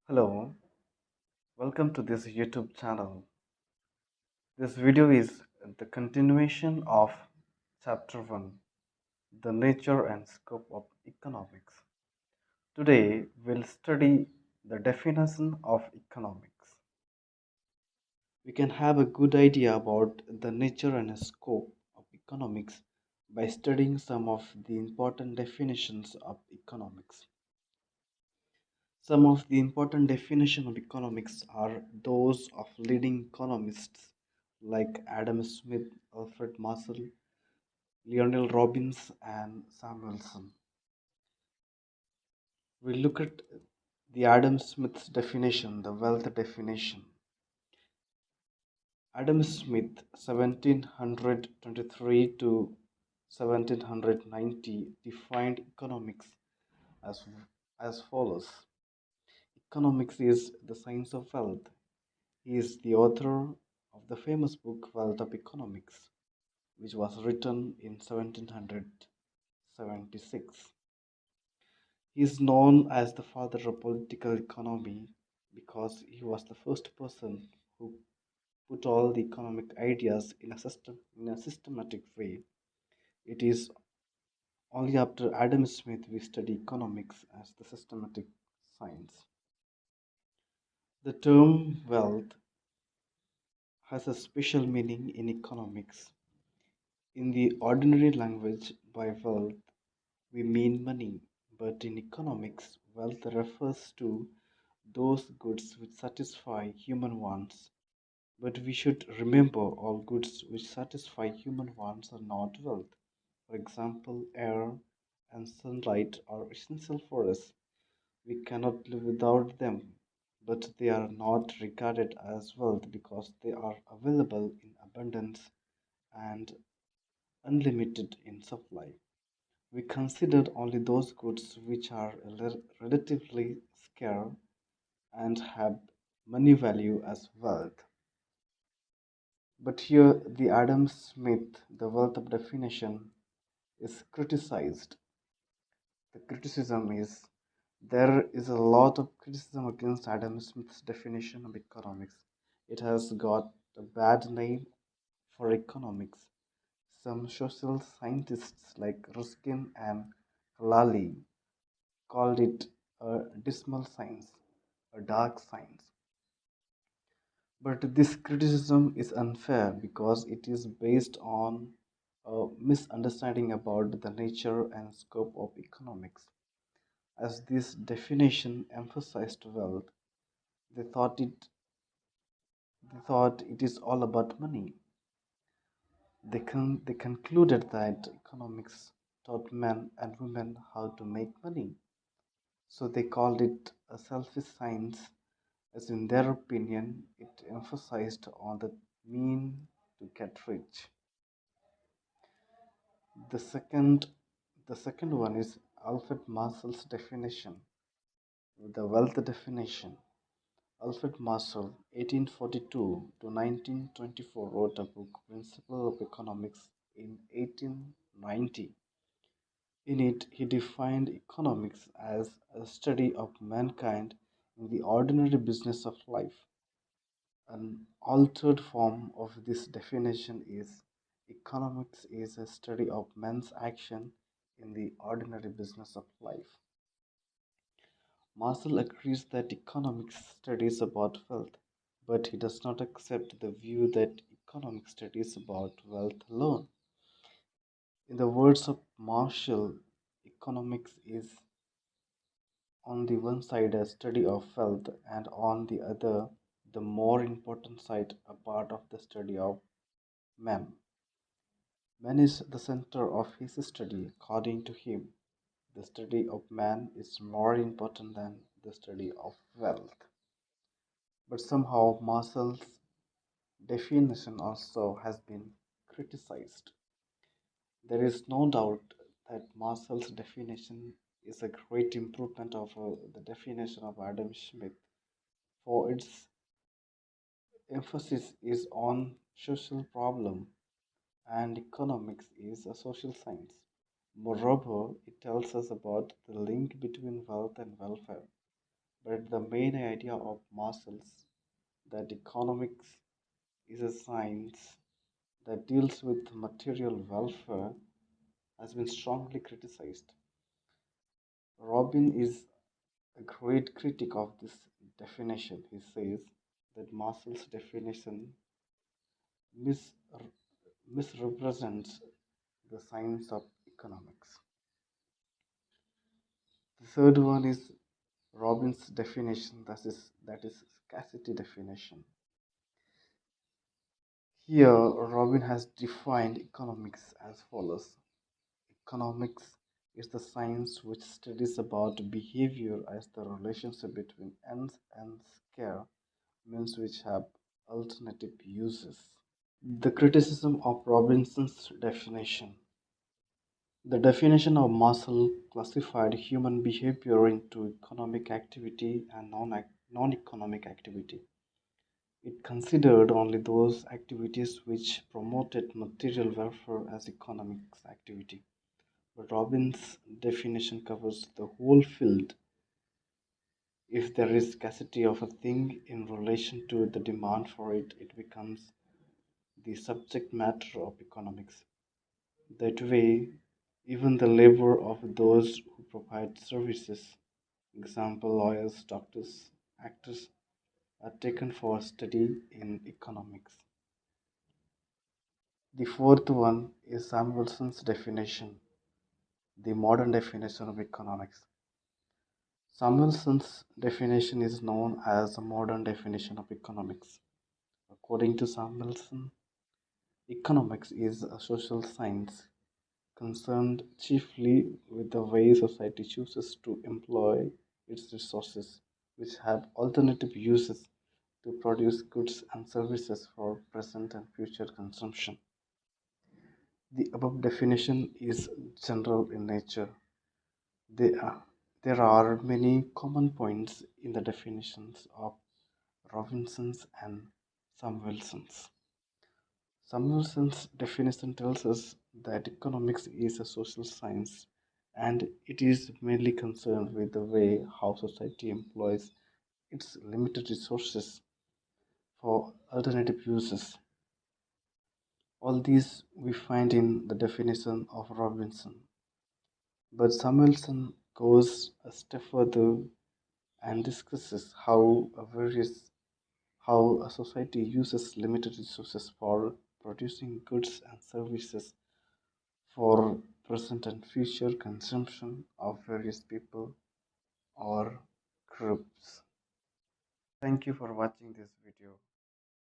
Hello, welcome to this YouTube channel. This video is the continuation of Chapter 1, The Nature and Scope of Economics. Today, we'll study the definition of economics. We can have a good idea about the nature and scope of economics by studying some of the important definitions of economics. Some of the important definitions of economics are those of leading economists like Adam Smith, Alfred Marshall, Lionel Robbins, and Samuelson. We look at the Adam Smith's definition, the wealth definition. Adam Smith, 1723 to 1790, defined economics as, as follows. Economics is the science of wealth. He is the author of the famous book Wealth of Economics, which was written in 1776. He is known as the father of political economy because he was the first person who put all the economic ideas in a systematic way. It is only after Adam Smith we study economics as the systematic science. The term wealth has a special meaning in economics. In the ordinary language, by wealth, we mean money, but in economics, wealth refers to those goods which satisfy human wants. But we should remember all goods which satisfy human wants are not wealth. For example, air and sunlight are essential for us. We cannot live without them, but they are not regarded as wealth because they are available in abundance and unlimited in supply. We consider only those goods which are relatively scarce and have money value as wealth. But here, the Adam Smith, the wealth of definition, is criticized. The criticism is there is a lot of criticism against Adam Smith's definition of economics. It has got a bad name for economics. Some social scientists like Ruskin and Lally called it a dismal science, a dark science. But this criticism is unfair because it is based on a misunderstanding about the nature and scope of economics. As this definition emphasized wealth, they thought it they thought it is all about money. They concluded that economics taught men and women how to make money. So they called it a selfish science, as in their opinion, it emphasized on the mean to get rich. The second, the second one is Alfred Marshall's definition, the wealth definition. Alfred Marshall, 1842 to 1924, wrote a book, Principle of Economics, in 1890. In it, he defined economics as a study of mankind in the ordinary business of life. An altered form of this definition is economics is a study of man's action in the ordinary business of life. Marshall agrees that economics studies about wealth, but he does not accept the view that economics studies about wealth alone. In the words of Marshall, economics is on the one side a study of wealth, and on the other, the more important side, a part of the study of man. Man is the center of his study. According to him, the study of man is more important than the study of wealth. But somehow Marshall's definition also has been criticized. There is no doubt that Marshall's definition is a great improvement of the definition of Adam Smith, for its emphasis is on social problem and economics is a social science. Moreover, it tells us about the link between wealth and welfare. But the main idea of Marshall's that economics is a science that deals with material welfare has been strongly criticized. Robin is a great critic of this definition. He says that Marshall's definition mis- misrepresents the science of economics. The third one is Robbins' definition, that is scarcity definition. Here, Robin has defined economics as follows. Economics is the science which studies about behavior as the relationship between ends and scare means which have alternative uses. The criticism of Robinson's definition. The definition of Marshall classified human behavior into economic activity and non economic activity. It considered only those activities which promoted material welfare as economic activity. But Robbins' definition covers the whole field. If there is scarcity of a thing in relation to the demand for it, it becomes the subject matter of economics. That way, even the labor of those who provide services, example lawyers, doctors, actors, are taken for study in economics. The fourth one is Samuelson's definition, the modern definition of economics. Samuelson's definition is known as the modern definition of economics. According to Samuelson, economics is a social science concerned chiefly with the way society chooses to employ its resources, which have alternative uses to produce goods and services for present and future consumption. The above definition is general in nature. There there are many common points in the definitions of Robinson's and Samuelson's. Samuelson's definition tells us that economics is a social science and it is mainly concerned with the way how society employs its limited resources for alternative uses. All these we find in the definition of Robinson. But Samuelson goes a step further and discusses how a society uses limited resources for producing goods and services for present and future consumption of various people or groups. Thank you for watching this video.